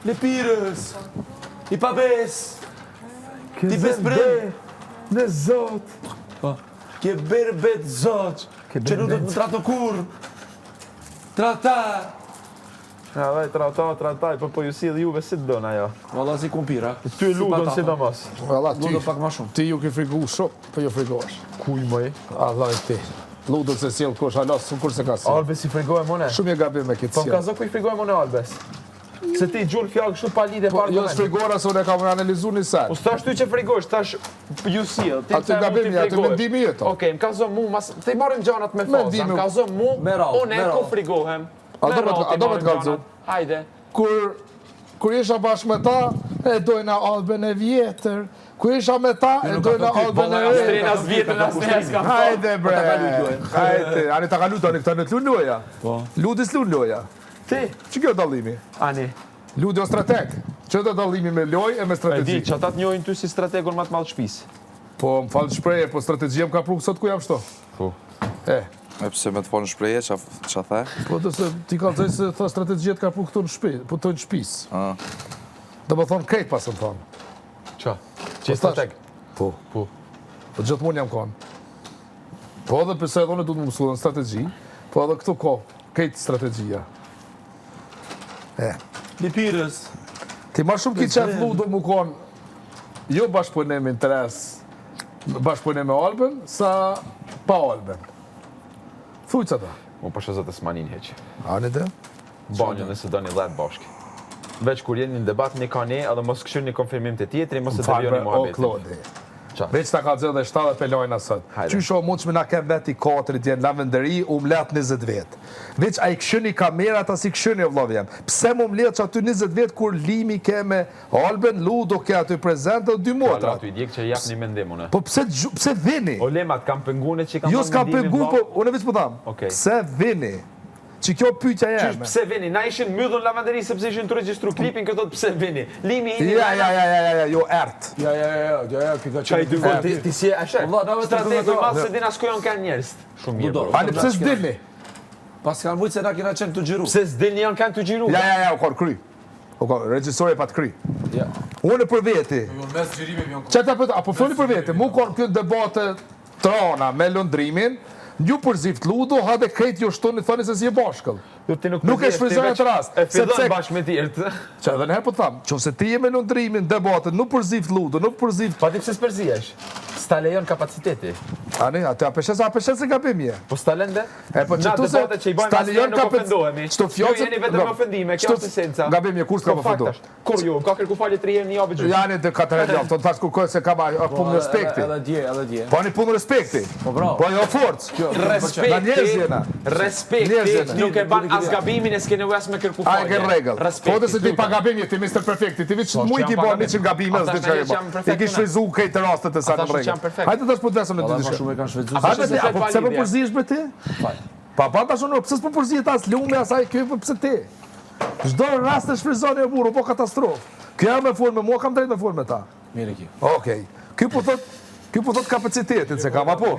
Lipirës, I pabes, Ti besbrim. Në Zot. Ke berbet Zot, që nuk do të më trato kur. Trata. Vaj, trataj, po ju si dhe juve si të dona jo. Valla si kumpira. Ty ludon si do mos. Valla Ludo pak ma shumë. Ti ju ke frigu shumë, po jo frigosh. Kuj moj. Allah e ti. Ludon se sjell kush, halas, kur se ka si. Albes i frigohet mone. Shumë e gabim me këtë Po sjell. ka zë ku i frigohet mone Albes. Se ti gjur fjallë kështu pa lidhe Po parë jo s'frigora se unë e kam analizu një sen. Po s'tash ty që frigosh, tash ju sjell. Ti Aty gabimi, aty mendimi jeto. Okej, më ka zë mu, te marrim gjanat me faza. Mendimi. Më ka zë mu, Me radhë, unë me ku radhë. frigohem. A do me të kallëzu? Hajde. Kur isha bashkë me ta, e dojna Albën e vjetër. Kur isha me ta, e dojna Albën e Strena vjetër. s'vjetën as ne s'kam. Hajde bre. ta ka lut lojën. Hajde, ani ta ka lut, ani këta në të lunë loja. Po. Ludis lunë loja. Ti, Që kjo dallimi? ani. Ludi o strateg. Që do dallimi me lojë e me E di, strategji? që ata të njohin ty si strategun më të madh shtëpisë. Po, më falë shpreje, po strategjia më ka pru sot ku jam shto. Po. E, E pse me të folën shpreje, qa the? po të se ti ka thënë se tha strategjia të ka pru këtu në shtëpi, po të në shtëpisë. Ah. Do më thonë krejt pas më thonë. Qa? Që strateg? Po. Po. Po gjithmonë jam kanë. Po edhe përse edhe unë du të më mësu në strategji, po edhe këtu ko, krejt strategjia. Lipirës. Ti ma shumë ki qef Ludo mu konë, jo bashkëpunim interes, bashkëpunim me Albën, sa pa Albën. Thuj që ta. Mu pasha zëtë s'manin heq. Ani dhe? Banjë nëse do një 10 bashkë. Veç kur jeni në debat një ka një, edhe mos këshur një konfirmim të tjetëri, mos e devjoni O Muhametin. Klodi. Qa? Veç ta ka dzë dhe 7 pelojna sot. Hajde. Qysho mund që me na kem veti 4 djenë lavendëri, u mlet 20 vetë. Veç a i këshyni kamerat, as i këshyni o vlovë jam. Pse mu mlet që aty 20 vetë kur Limi ke me Albën, Ludo ke aty prezente dhe 2 Ala motra. tu i djekë që jap një mendim une. Po pse vini? O lemat kam pëngune që kam Jo marrë s'ka mendimin, pengu, vlla. po unë veç po tham. Okej. Pse vini? Që kjo pyetja Qysh jeme. pse vini? Na ishin myllën lavanderi sepse ishin të regjistru klipin, këto të pse vini? Limi ini Jo, ert. Ja, ki ka Qaj dy vot, ti si e ashe? Valla, na vetë Strategu i këto- madh se din as ku janë kanë njerëz. Shumë mirë. Ludo. bro. Ani pse s'dilni? Pas kanë mujtë se na kena qenë të gjiru. Pse s'dilni janë kanë të gjiru? Ja, u kon kry. U kon, regjistori pa të kry. Ja. Unë për veti. Mes gjirimi janë. Që ta pëtë, apo foli për vete, mu kon këtë debate trana me lëndrimin, ju përzift Ludo, hade krejt jo shtoni, thoni se si e bashkëll. Jo, ti nuk Nuk e përzihesh, ti shfryzoj veç atë rast, E fillon sepse- bashkë me tjertë. Që edhe nëherë po tham, që se ti je me lëndrimin, debatet, nuk përzift Ludo, nuk përzift... Pa ti pse s'përzihesh? S'ta lejon kapaciteti. Ani, atë apeshes se gabim je. Po s'ta lënde? E po Na që tu se... debatet që i bëjmë asnjëherë nuk ofendohemi. Qëto fjallë... Ju jeni vetëm ofendime, kjo është esenca. Gabim je, kur s'ka Po më fundu. faktash. Kur ju, ka kërku falje 3 herë në javë gjysmë. Jani të 4 herë javë, të thash kërkoj se kam punë respekti. Edhe dje. Po ani punë respekti. Po bravo. Po jo forcë. Na njerëz jena. Njerëz Respekti jena. nuk e ban as gabimin e s'ke nevojë as me kërku A e falje. ke regëll. Po dhe se ti pa lutem. gabim je, ti Mr. Perfekti, ti veç Po, mu i që ki jam pa bo gabim. 100 gabime, Ata s'di që që e jam bo. perfekt, I ki shfrizu krejt të rastet e sa Ata në që jam regëll. perfekt. Hajde tash po të vesëm në Valla ty ma dishka. shumë e kanë shvedzu. Ata Hajde që ti, se apo fal pse po lidhje. përzihesh me ti? Pa tash unë, pse s'po përzihet as lume asaj kjo, po pse ti? Çdo rast e shfryzoni e burru, po katastrofë. Kjo jam me fol me mua, kam drejt me fol me ta. Mirë ki. Okej. Ky po thot kapacitetin se kam, apo?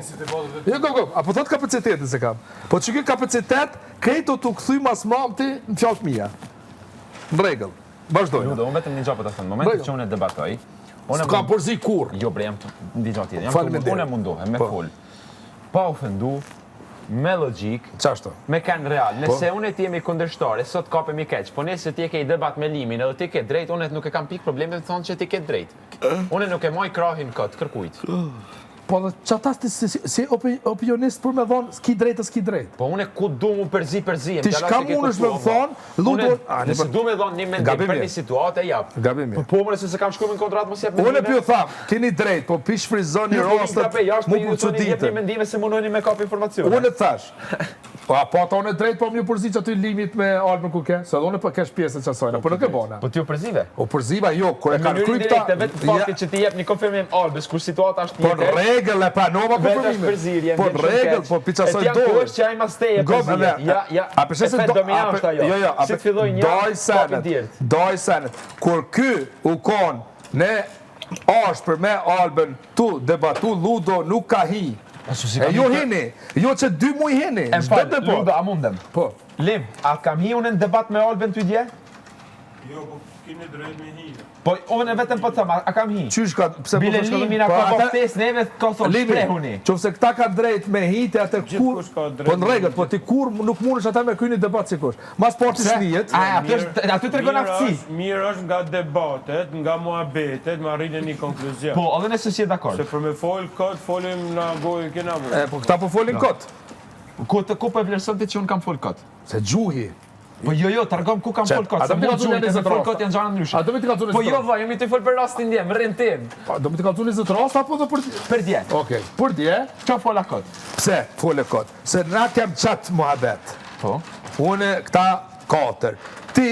Jo, apo thot kapacitetin se kam. Po që ky kapacitet, krejto t'u kthy mas mamti në fjalët mia. Në rregull. Vazhdojmë. Ludo, unë vetëm një gjë po ta them. Momentin që unë e debatoj, unë S'kam përzi kur. Jo, bre, jam ndi gjatë tjetër. Faleminderit. Unë e mundohem me Po. fol. Pa ofendu, me logjik, Çashto. me kanë real. Nëse unë e ti jemi kundërshtare, sot kapemi keq, po nëse ti e ke i debat me Limin edhe ti ke drejt, unë nuk e kam pik probleme të thonë që ti ke drejt. Unë nuk e moj krahin kët, kërkujt. Po dhe çata si opinionist për me thonë s'ki drejt, s'ki drejt. Po unë ku du mu përzi. Ti shka mundesh me më thonë, Ludo... Nëse du me thonë një mendim Gabim për je. një situatë, e jap. Gabim je. Po më nëse se kam shku me në kontratë, mos jep Unë e mendime. pjo tham, keni drejt, po pi shfryzoni rastet, mu për Jep një çuditën. mendime se mundoni me kap informacione. Unë e thash. Po ata unë e drejt, po më një përzi që aty limit me Albën ku ke, se edhe unë po kesh pjesën qasojna, po nuk e bona. Po ti u përzive. O përziva jo, kur e kanë krypta... Direkte, vetë fakti që ti jep një konfirmim Albës, kur situata është Po në tjetër. regëll e pranova Vetë është konfirmimin. përzirje, Po në regëll, po piqasoj E ti dorë. ankohesh që ai mas teje përzirje. Ja, a përse se efekt domino është ajo. Jo, Si të filloj një, kapi djertë. Doj senet. Kur ky u kon ne ashpër me Albën tu debatu Ludo nuk ka hi. E jo hini, jo që 2 muj hini. E Çdo falë, debat. Ludo, a mundem? Po. Lim, a kam hi unë në debat me Albën ty dje? Jo, po keni drejt me hija. Po unë vetëm po them, a kam hi. Qysh ka, pse po Bile thosh limi na ka boftes neve ka thonë shprehuni. Qofse këta ka drejt me hite atë kur, Gjithkush ka drejt po në me rregull, po ti kur nuk mundesh ata me kryeni debat sikosh. Mas sporti shlihet. Aty tregon aftësi. Mirë është nga debatet, nga muhabetet, me arritje një konkluzion. Po, edhe nëse si e dakord. Se për me fol kot, folim na gojë kena vë. Po këta po folin kot. Ku po e vlerëson ti që un kam fol kot? Se gjuhi. Po jo, tregom ku kam fol kot. ata Se mi mua kallzoni gjuhë të 20 fol rasta. kot janë gjëra ndryshe. A do me të kallzoni? Po jo, vaj, jemi të fol për rastin ndjem, rrin tim. Do me të kallzoni 20 rasta apo do për Për dje. Okej, për dje, Çfarë fola kot? pse fole kot? Se na kem çat muhabet. Po. Unë këta 4. Ti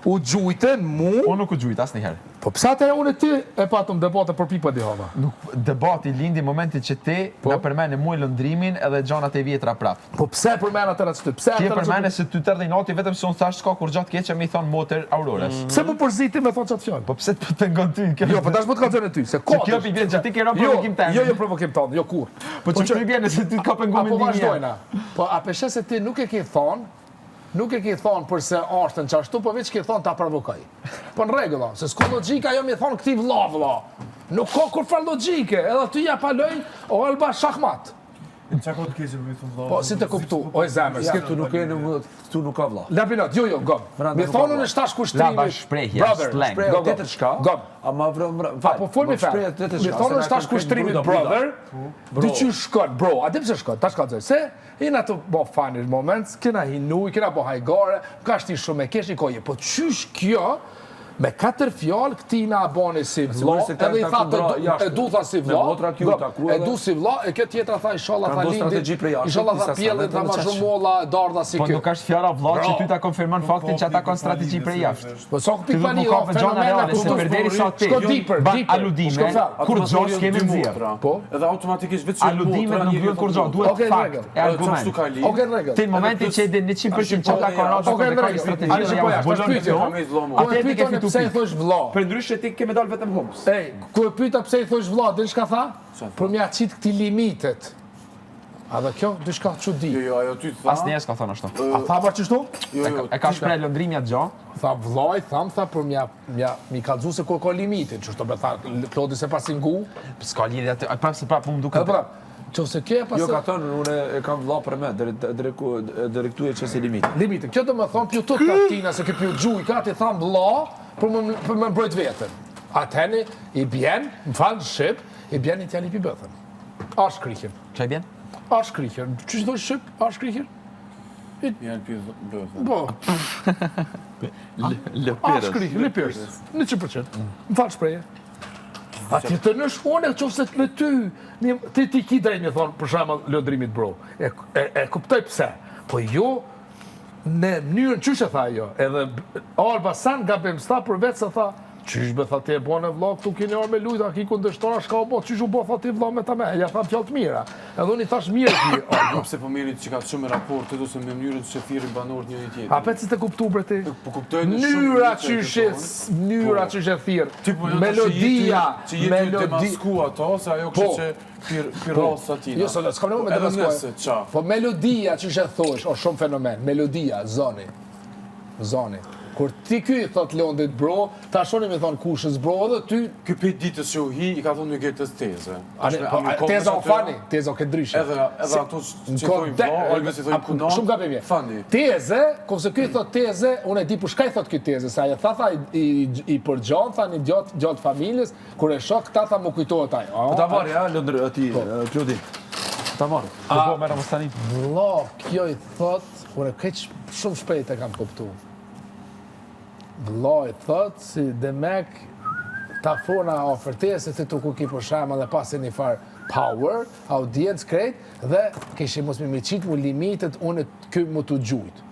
u gjujten mu. Unë nuk u gjujt asnjëherë. Po pse atëherë unë ty e patëm debate për pikë pa di hava. Nuk debati lindi momenti që ti na përmend mua lëndrimin edhe gjanat e vjetra prap. Po pse përmend atëra çty? Pse Ti e atëra përmend se ty tërdi noti vetëm se unë thash s'ka kur gjatë keqe mi thon motor Aurorës. Pse po përziti me thonë çat fjalë? Po pse të pengon ty? Jo, po tash po të kallzoni ty, se Se kot. kjo pi vjen që ti ke rënë provokim tani. Jo, provokim tonë, jo kur. Po çu ti vjen se ti ka penguar Apo mendimin. vazhdojna. Po a peshe se ti nuk e ke thonë, nuk e ke thonë përse ashtën qashtu, po veç ke thonë ta provokoj. Po në rregull, se s'ka logjika jo mi thonë këti vlla. Nuk ka kur fa logjike, edhe ty ja paloj, o alba shahmat. Çka ka të keqë me thon vëlla? Po si të kuptu, o e zemër, s'ke Tu nuk ka vlla. La pilot, jo, gom. Mi thonë në shtash kushtrimi. La shprehje, brother, slang. shprehje, Gom, gom, tetë shka. Gom. Ama Po fol mi fare. Mi thonë në shtash kushtrimit, brother. Dy që shkon, bro, a di pse shkon? Tash ka thënë se jena të bo funny moment, kena hinu, kena bo hajgare, ka shti shumë e kesh i koje. Po qysh kjo me 4 fjalë këti na bani si vlla, se ka edhe i tha kundra jashtë. e du tha si Me vlla, votra kju, gom, taku e edhe. du si vlla, e kjo tjetra tha inshallah Ka tha ndo lindit, strategji prej jashtë, inshallah tha disa pjellin, sa tha ma vetë zhumolla, darda si Po kjo. nuk është fjala vlla që ty ta konfirmon faktin që ata kanë strategji për jashtë. Po sa ku Ti nuk pikpani më ka gjona reale se përderi sa ti. Shko deeper, Ban deeper. aludime, Shko fal. kur gjosh kemi nxjerr. Po. Edhe automatikisht vetë Aludimet nuk vjen kur gjosh, duhet Okej, fakt, rregull. e argument. Okej, në rregull. Ti në momentin që e din 100% çata ka rrota Okej, dhe në ka rregull. strategji Ani dhe shiko ja jashtë, zbulon pyetje. kjo. Ku e Atë ti ke pyetën fitu pse i pikë. thosh vlla? Për ndryshe ti ke me dal vetëm humps. Ej, ku e pyeta pse i thosh vlla, din çka tha? Për mja qit këti limitet. A dhe kjo, diçka çudi. Jo, ajo ty tha. Asnjëherë s'ka thonë ashtu. A tha për qështu? Jo, E ka shpreh lëndrimi atë gjë. Tha vllaj, tha për mi kallzu se ku ka limitin. Qështu me tha, Klodi se pasi ngu. S'ka lidhje atë, prapë se prapë më E duket. pra, që se kjo e Jo, ka pasë thënë, unë e kam vlla për me, deri këtu e çesi limit. limitin. Kjo do me thonë, pju të katina, se ke pju gjuj, ka ti tham vlla, për me mbrojt vetën. Atëheni, i bjen, më falë shqip, i bjen i tjali pi bëthën. A shkrihjen. Çai bjen? A shkrihjen. Që që do shqip? A shkrihjen? Janë pi bëthën. Po, a shkrihjen, lipirës. 100%. Më falë shpreje. A ti të në shpone, që se të me ty, ti ki drejt me thonë, për shama lëndrimit bro. E kuptoj pse. Po jo, në mënyrën qysh e tha jo, edhe Alba San nga Bemsta për vetë se tha, qysh be tha ti e bone vlla, këtu keni arë me lujta, ki kundështara, shka o bo, qysh u bo tha ti vlla me ta me, ja tha fjallë të mira. Edhe unë i thash mirë ki, Jo, pse po mirit që ka shumë raporte, ose me mënyrën që thirrin banorët njëri tjetrin. a pet si të kuptu bre ti? Po kuptoj në shumë Mënyra vite mënyra që e thirr, Ti po melodia, që jetë të masku ato, se ajo kështë që pirrosa tina. Jo, s'kam nevojë me Edhe demaskoj. nëse, qa? Po melodia që e thosh, o shumë fenomen, melodia, zoni. Kur ti ky i thot Londit bro, ta shoni me thon kushës bro, edhe ty Ky pit ditës që u hi, i ka thonë një getës teze. teza o fani, teza o ke ndryshe. Edhe ato që thojnë vlo, ojve si thojnë kunon. Shumë gabim je. Fani. Teze, kurse ky thot teze, unë e di për shka i thot ky teze, sa ajo tha i përgjon, tha një gjatë familjes, kur e shoh këta tha më kujtohet ai. Po ta marri, ha, Lëndër, ati, Klodi. Ta marri. Po merrem mos tani. Vlla, kjo i thot, unë keq shumë shpejt e kam kuptu. Vlla i thot, si demek, ta fona ofertese të tu ku ki për shama dhe pasi një farë power, audiencë krejt, dhe kishë mos me qitë mu limitet unë kë mu të gjujt.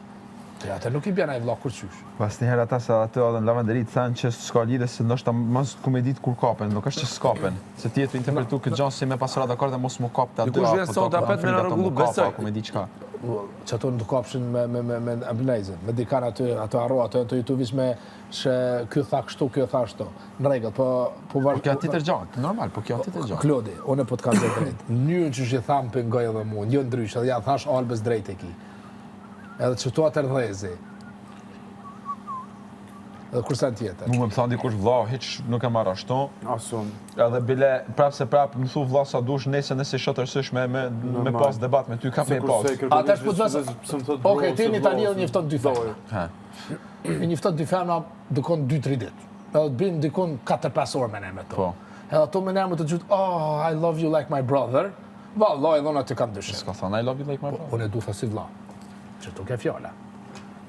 Të atë nuk i bjena i vlla kur qysh. Pas njëherë ata se atë edhe në lavanderit thanë që s'ka lidhe se ndoshta mos ku me ditë kur kapen, nuk është që s'kapen. Se ti e të interpretu këtë gjë si me pasura dakord dhe mos mu kap të aty. Dikush vjen sot apet me na rregullu, besoj. Ku me di çka. Që ato në të kapshin me amblezën, me dikan ato arro, ato jetu vish me që kjo tha kështu, kjo tha kështu. Në rregull, po Po kjo tjetër gjë, normal, po kjo tjetër gjë. Klodi, unë po të kam drejt. Mënyrën që i tham pengoj edhe mua, jo ndryshe, edhe ja thash Albës drejt e ki. Edhe që tu atë rrezi. edhe kursen tjetër. Mu më thënë dikush vlla, hiç nuk e marr ashtu. Asun. Edhe bile prapë se prapë më thu vlla sa dush nëse shotërsysh me pas debat me ty ka me pas. Atëherë po të okej, ti në Itali edhe njëfton dy femra. Ha. I njëfton dy femra dukon 2-3 ditë. Edhe të bëjmë dikon 4-5 orë me ne me to. Po. Edhe ato me ne më të gjithë, oh, I love you like my brother. Valla, e dhona të kam dyshim. S'ka thënë I love you like my brother. Unë e du tha si vlla. Që tu ke fjala.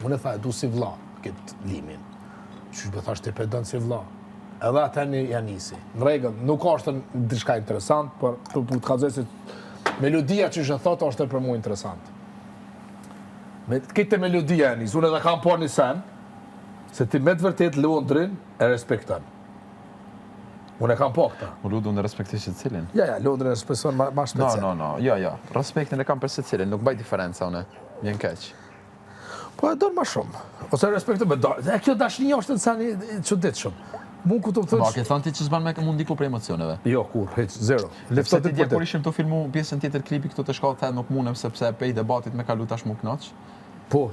Unë e tha e du si vlla, këtë limin. Qysh be thash ti pedon si vlla. Edhe atani ja nisi. Në rregull, nuk është diçka interesant, por të kallëzoj se melodia që e thotë është për mua interesant. Me këtë melodia nis, unë edhe kam po një sen, se ti me të vërtet Londrin e respekton. Unë e kam po këta. Unë unë respektoj secilin. Ja, Londrin e respekton ma special. No, ja. Respektin e kam për secilin, nuk bëj diferenca unë. Vjen keq. Po e don ma shumë. Ose respektoj me dorë. E kjo dashnia është në sen i çuditshëm. Mu ku të Po, thosh. ke thënë ti që s'ban me mu ndiku për emocioneve. Jo, kur, hiç, zero. Sepse Leftot ti të dje kur përdet. ishim të filmu pjesën tjetër klipi këtu të shkallë the nuk munem sepse pej debatit me kalu tash mu knoq. Po.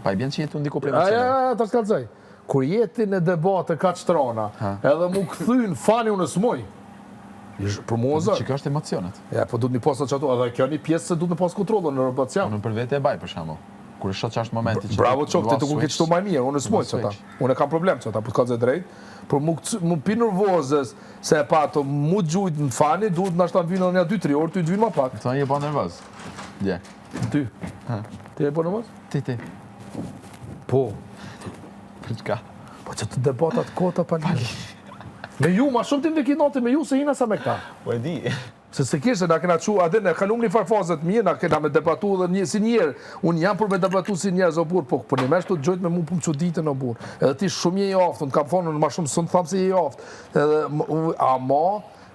Pa i bjen që jetu ndiku për Ja, emocioneve. ta shkallëzoj. Kur jeti në debate ka çtrona, edhe mu kthyn fani unë smoj. Për mua zot. Që kjo është emocionet. Ja, po duhet mi pas ato, edhe kjo një pjesë se duhet mi pas kontrollin në rotacion. Unë për vete e baj për shembull. Kur shoh që është momenti që Bravo çok, ti të ku ke çto më mirë, unë smoj çata. Unë kam problem çata, po të ka drejt. Por mu pi nervozës se e pa ato mu gjujt në fani, duhet nashta vinë në 2-3 orë, ty të vinë më pak. Thonë je pa nervoz. Dje. Ty. Ti e po nervoz? Ti. Po. Për çka? Po që të debatat kota pa lidhje. Me ju, ma shumë tim vekinate me ju se hina sa me këta. Po e di. Se kishte na kena çu, atë ne kalum një farfazet mirë, na kena me debatu edhe një si njerë. Unë jam për me debatu si njerëz o burr, po për një mesh të gjojt me mu pum çuditën o burr. Edhe ti shumë je i aftë, unë kam thonë më shumë s'u tham se je i aftë. Edhe ama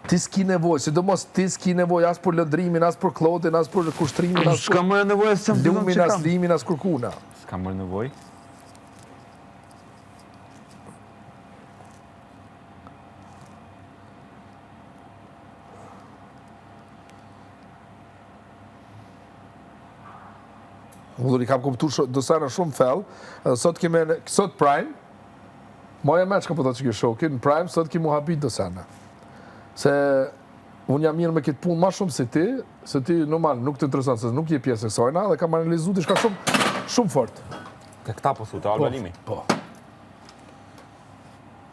ti s'ki nevojë, sidomos ti s'ki nevojë as për lëndrimin, as për klodin, as për kushtrimin, as për më nevojë se lumin, as limin, as kërkuna. S'kam më nevojë. Ullur i kam kuptu dosara shumë fell, edhe sot sot Prime, moja me që ka po të që kjo shokin, në Prime sot ki mu habit dosana. Se unë jam mirë me këtë punë ma shumë se ti normal nuk të interesant, se nuk je pjesë e kësajna, dhe kam analizu të shka shumë fort. Te këta po thotë Alba Limi. Po.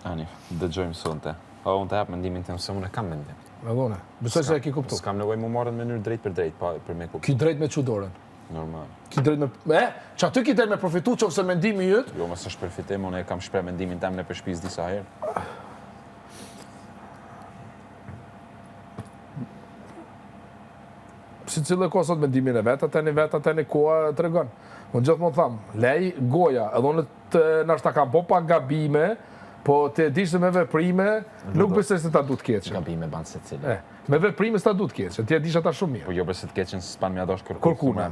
Ani, dëgjojmë sonte. Po unë të hap mendimin tim se unë kam mendim. Edhe une, besoj se e ki kuptu. S'kam nevojë më marrën në mënyrë drejt për drejt, pa për me kuptu. Ki drejt me çudorën. Normal. Ki drejt me... që aty ki drejt me profitu që ose mendimi jëtë, Jo, mësë është përfitim, unë e kam shpreh mendimin tem në për shtëpis disa herë. si cilë e ko sot mendimin e vetë, atë një koha të regon. Unë gjithë më thamë, lej goja, edhe unë të nashta kam po pak gabime, po të dishtë me veprime, nuk besoj se ta du të keqen. Gabime banë se cilë. Me veprime s'ta du të keqen, ti e dish ata shumë mirë. Po jo përse të keqen se s'pan mja dosh Kërkuna.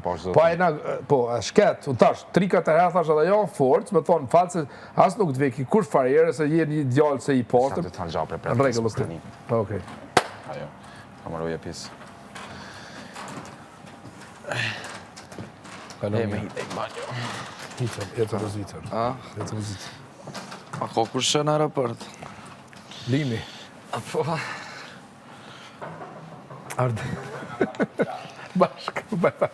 Po, shket, unë tash, 3-4 herë thash edhe jo në forcë, me thonë, falë se as nuk të veki kur farjere, se je një djallë se i Sa postëm. të thanë gjapë për Në regullë së të. Okej. Ajo, kamaroj e pjesë. E me hitë e banjo. Jetë rëzitër. Jetë rëzitër. A ko kur shë në aeroport? Limi. Apo, Arde. Bashkë, bëta.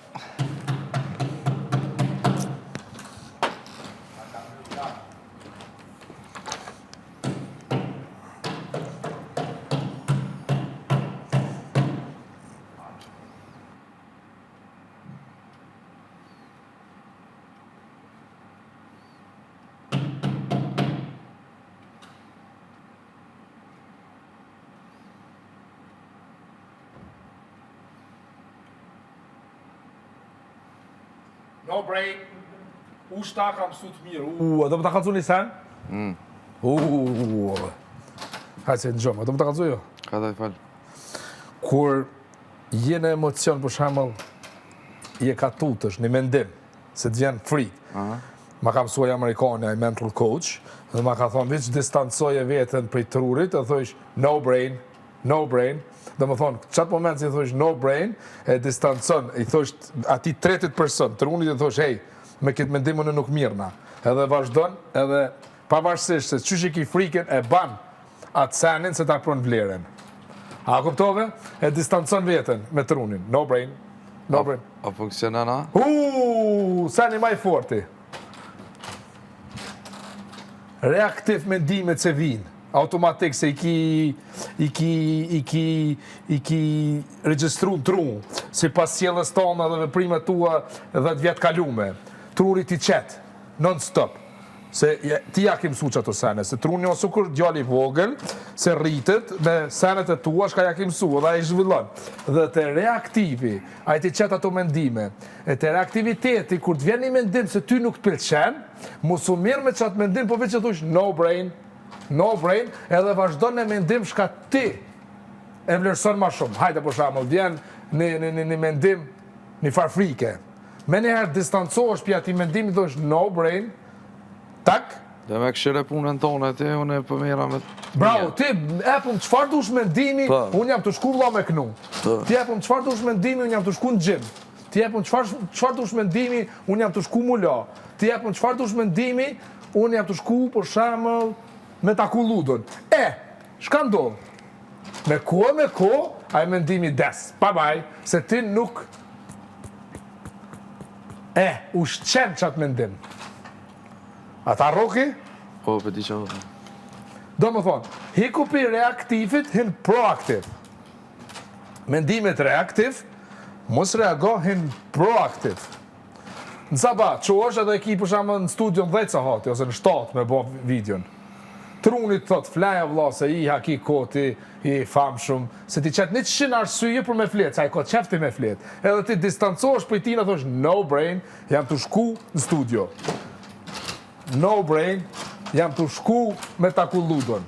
No break. Shta kam su të mirë. A do më të kalëzu një sen? Hajtë se në gjëmë, a do më të kalëzu jo? ka të falë. Kur je në emocion, për shemëll, je ka tutësh, një mendim, se të vjen frikë. Ma kam suaj Amerikane, ai mental coach, dhe ma ka thonë, veç distancoje veten prej trurit, dhe thojsh, no brain, no brain. Dhe më thonë, qatë moment që i thojsh no brain, e distancon, i thojsh ati tretit person, trunit e thojsh, hej, me këtë mendimin e nuk mirëna. Edhe vazhdon, edhe pavarësisht se çysh i ki frikën e ban atë senin se ta pron vlerën. A kuptove? E distancon veten me trunin. No brain. No brain. A funksionon a? Seni më i forti. Reaktiv mendimet se vinë. Automatik se i ki regjistru në tru, si pas sjellës tona dhe veprimet tua 10 vjetë kalume. Truri ti qetë, non-stop. Se ti ja ki mësu që ato sene, se truni o sukur djali vogël, se rritet me senet e tua, shka ja ki mësu, dhe a i zhvillon. Dhe të reaktivi, a i ti qetë ato mendime, e të reaktiviteti, kur të vjen një mendim se ty nuk të pëlqen, musu mirë me qatë mendim, po veç që thush no brain, edhe vazhdo në mendim shka ti e vlerëson ma shumë. Hajde për shamull, vjen një mendim, një farfrike. Me njëherë distancohesh për ati mendim, thush no brain, tak? Dhe me këshire punën tonë ti, unë e pëmira me... Bravo, ti epëm qëfar dush mendimi, unë jam të shku vla me knu. Ti epëm qëfar dush mendimi, unë jam të shku në gjim. Ti epëm qëfar dush mendimi, unë jam të shku mulla. Ti epëm qëfar dush mendimi, unë jam të shku për shamull me taku ludon. Shka ndodh? Me ko, a i mendimi des. Bye, se ti nuk... u shqen qatë mendim. A ta roki? Po, për di që hëtë. Do më thonë, hiku pi reaktivit, hin proaktiv. Mendimet reaktiv, mos reago, hin proaktiv. Në sabat, që është edhe ki për shamë në studion 10 sa hati, ose në 7 me bo videon. Trunit thot, fleja vla, se i haki koti, i famë shumë, se ti qëtë 100 arsye për me fletë, sa i kot qefti me fletë. Edhe ti distancosh për i tina, thosh, no brain, jam të shku në studio. No brain, jam të shku me taku ludon.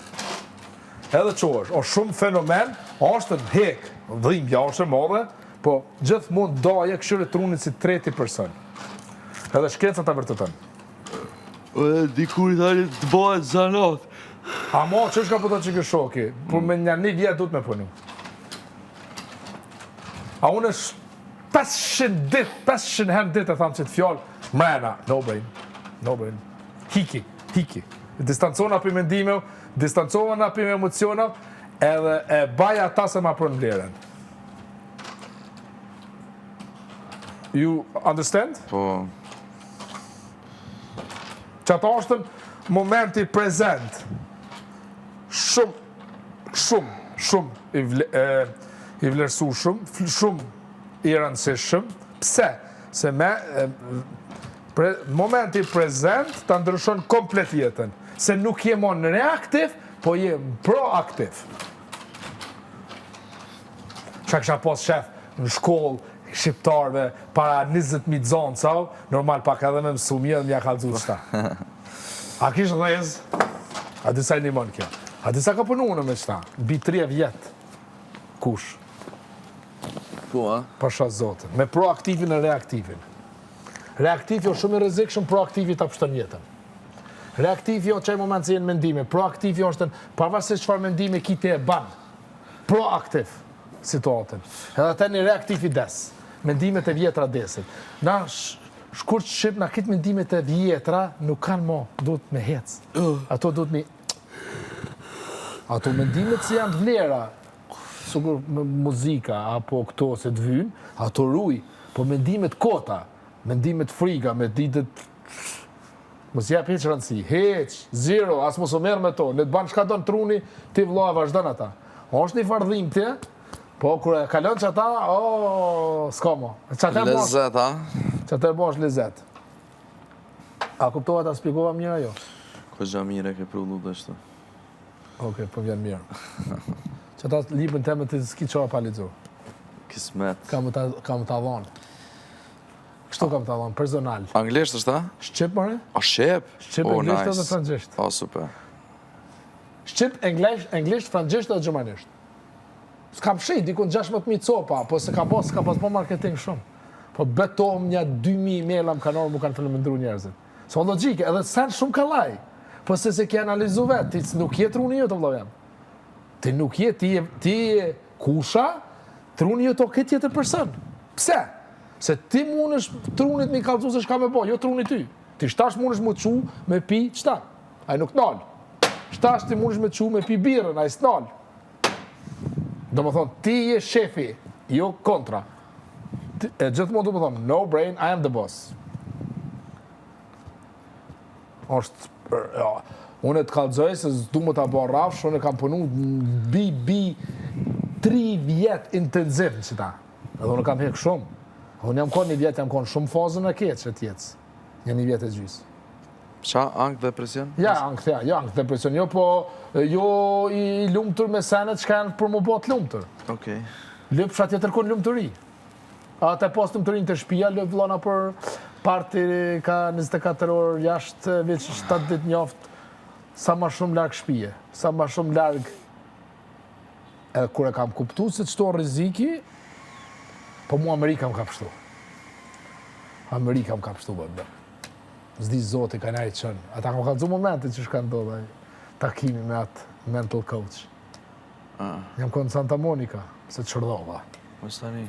Edhe që është, o shumë fenomen, është në hek, dhimbja është e modhe, po gjithë mund daje këshyre trunit si treti person. Edhe shkenca të vërtetën. Dikur i thani të bëhet zanat. A mo, që është ka pëta që kë shoki? Por me një vjetë du të me punu. A unë është 500 herë dit e thamë që të fjallë, mrena, no brain. Hiki. Distancona për mendime, distancona për emociona, edhe e baja ta se ma për në vlerën. You understand? Po, Që ato është momenti prezent. Shumë i vlerësueshëm, shumë i rëndësishëm. Pse? Se momenti prezent të ndryshon komplet jetën. Se nuk jemon reaktiv, po jem proaktiv. Qa kësha pos shef në shkollë, shqiptarve, para 20.000 zonca, normal pak edhe me mësu mirë dhe mja kalëzu qëta. A kishë dhezë? A disa i një mënë kjo? A disa ka punu në me qëta? Bi 3 vjetë. Kush? po, a? Pasha zotën. Me proaktivin e reaktivin. Reaktivi o shumë i rrezikshëm, proaktivi ta pështon jetën. Reaktivi o qaj moment se jenë mendime. Proaktivi është pavarësisht çfarë mendime kiti e ban. Proaktiv situatën. Edhe te një reaktiv i des. Mendimet e vjetra desit. Na shkurt shqip, na kitë mendimet e vjetra nuk kanë mo, duhet me hec. Ato duhet me... Ato mendimet si janë të vlera, sukur me muzika, apo këto se të vynë, ato ruj, po mendimet kota, mendimet friga, me ditët... Mos jep heq rëndësi, heq, zero, as mos o merë me to, në të banë shka do në truni, ti vloja vazhdan ata. është një fardhim të, po kër e kalon që ata, s'ka mo. Lezet, a? Që të bo është lezet. A kuptova ta spjegova mirë ajo? Ko gja mire ke prullu dhe shtu. Oke, po vjen mirë. Që ta libën teme të s'ki qoha pa lidzo. Kismet. Kam të adhonë. Kështu kam të adhonë, personal. Anglisht është, a? Shqip, mëre? A shqip? Shqip, anglisht dhe frangjisht. O, super. Shqip, anglisht, frangjisht dhe gjermanisht. S'kam shit, dikun 16.000 copa, po se ka pas po marketing shumë. Po betom një 2.000 maila më kanorë mu kanë fillë njerëzit. So logike, edhe sen shumë ka laj. Po se ke analizu vetë, ti nuk je truni jo të vlovem. Ti nuk je, ti kusha, truni jo të këtë jetër person. Pse? Se ti mund është trunit mi kalëzu se shka me bo, jo truni ty. Ti shtash mund është mu të qu me pi qëta. ai nuk nal. Shtash ti mundesh me çu me pi birrën, ai s'nal. Do më thonë, ti je shefi, jo kontra. E gjithmonë do më thonë, no brain, I am the boss. Unë e të kalëzoj se s'du më të abo rafsh, unë e kam punu bi 3 vjet intenziv në qita. Edhe unë kam hek shumë. Unë jam konë një vjet, jam konë shumë fazën e keq që t'jetës. Një vjet e gjysë. Qa, angë depresion? Ja, angë depresion. Jo i lumëtur me senet që ka janë për më bot lumëtur. Okej. Lëpsha tjetër konë lumëtëri. Ate pas lumëtërin të shpia, lëp vlona për parti ka 24 orë jashtë veç 7 dit njoftë. Sa ma shumë largë shpije, sa ma shumë largë. Edhe kur e kam kuptu se qëto riziki, po mu Amerika më ka pështu. Amerika më ka pështu, bërë. Zdi zoti ka najtë qënë. Ata kam kalëzu momentin që shka ndodhe takimi me atë mental coach. Jam konë Santa Monica, se të shërdova. Mos tani.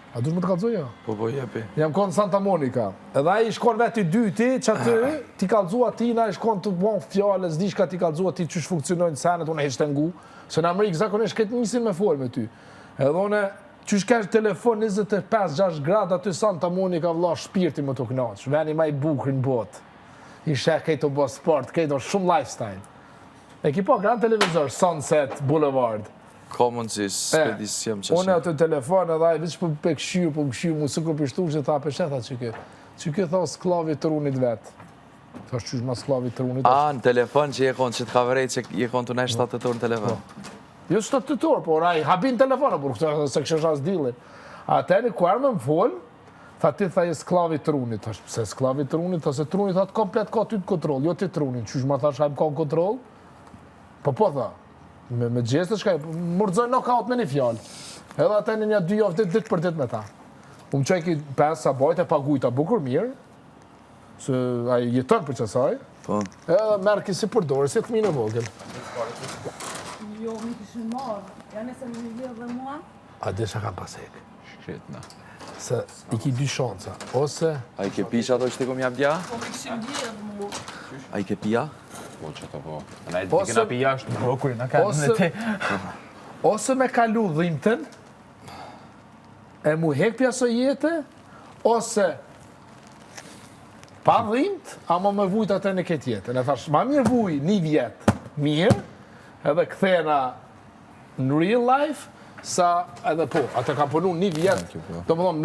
A dush më të kalëzu jo? Po jepi. Jam konë Santa Monica. Edhe ai shkon vetë i dyti, që aty ti kalëzu atina, i shkon të bon fjale, zdi shka ti kalëzu ati qysh funksionojnë senet, unë e heshtë ngu. Se në Amerikë zakonisht këtë njësin me folë me ty. Edhe unë, qysh kesh telefon 25-6 gradë aty Santa Monica, vla shpirti më të knaqë. Veni ma i bukri në botë. I sheh kejto bo sport, kejto shumë lifestyle. E ki po grand televizor, Sunset Boulevard. Ka mundësi, s'pedis jem që Unë atë telefon edhe ai veç për këshirë, për këshirë, mu së kur pishtu që tha peshetha që kë. Që kë tha sklavi të runit vetë. Tha shqysh ma sklavi të runit. A, në telefon që je konë, që të ka vërejt që je konë të nej 7 orë në telefon. Jo 7 orë, por ai habin telefonë, por këtë se kështë shas dilin. Atëri ku arme më folë, tha ti tha je sklavi të runit. Tha pse sklavi të runit, tha se të runit tha të komplet ka ty të kontrol, jo ti të runit. Qysh ma thash hajmë ka kontrol? Po tha. Me gjeste shka, mërzoj knockout me një fjallë. Edhe ata në një 2 javë dit për dit me ta. Unë qaj ki 5 sabajt e pagujta bukur mirë, se a i jetën për qësaj, edhe merë ki si përdore, si të minë e vogël. Jo, mi kishën marë. Ja nëse më një dhe mua. A desha kam pasek. Shqitna. Se i ki 2 shanca, ose... A i ke pi që ato që ti kom jam dja? Po mi kishën një dhe mua. A i ke pia? Po që të po. Na e dikë na pi jashtë, po kur na ka në te. Ose me kalu dhimten, e mu hek pjaso jete, ose pa dhimt, ama me vujt atë në këtë jetën. E thash, ma mirë vuj 1 vjet, mirë, edhe kthena në real life, sa edhe po, atë kam punu 1 vjet, do më thonë,